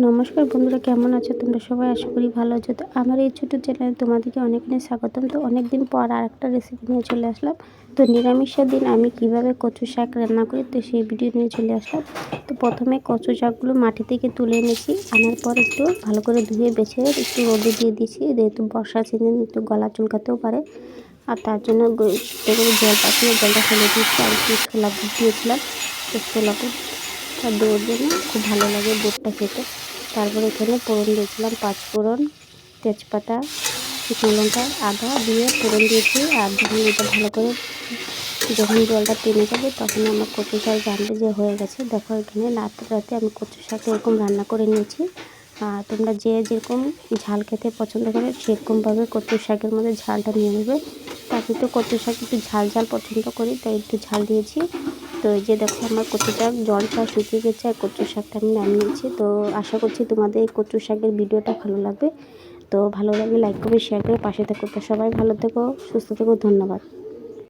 নমস্কার বন্ধুরা, কেমন আছো তোমরা সবাই? আশা করি ভালো আছো। তো আমার এই ছোটো চ্যানেলে তোমাদেরকে অনেক অনেক স্বাগতম। তো অনেক দিন পর আর একটা রেসিপি নিয়ে চলে আসলাম। তো নিরামিষের দিন আমি কিভাবে কচু শাক রান্না করি তো সেই ভিডিও নিয়ে চলে আসলাম। তো প্রথমে কচু শাকগুলো মাটি থেকে তুলে এনেছি, আনার পর একটু ভালো করে ধুয়ে বেছে একটু রোদে দিয়ে দিয়েছি, যেহেতু বর্ষা সিজন একটু গলা চুলকাতেও পারে। আর তার জন্য জল পাঠিয়ে জলটা ফেলে দিয়েছি, আর একটু ছোলা বুট দিয়েছিলাম। তো ছোলা বুট আর দেওয়ার জন্য খুব ভালো লাগে বুটটা খেতে। তারপরে এখানে ফোড়ন দিয়েছিলাম, পাঁচফোড়ন, তেজপাতা, শুকনো লঙ্কা, আদা দিয়ে ফোড়ন দিয়েছি। আর যখন এটা ভালো করে যখন জলটা টেনে যাবে তখন আমার কচু শাক জানবে যে হয়ে গেছে। দেখো এখানে রাতে আমি কচু শাকটা এরকম রান্না করে নিয়েছি। আর তোমরা যে যেরকম ঝাল খেতে পছন্দ করে সেরকমভাবে কচু শাকের মধ্যে ঝালটা নিয়ে নেবে। তো আমি তো কচু শাক একটু ঝাল ঝাল পছন্দ করি, তাই একটু ঝাল দিয়েছি। তো এই যে দেখো আমার কচু শাক জলটা শুকিয়ে গেছে আর কচু শাকটা আমি নামিয়ে নিয়েছি। তো আশা করছি তোমাদের এই কচু শাকের ভিডিওটা ভালো লাগবে। তো ভালো লাগলে লাইক করবে, শেয়ার করে পাশে থেকো। তো সবাই ভালো থেকো, সুস্থ থেকো, ধন্যবাদ।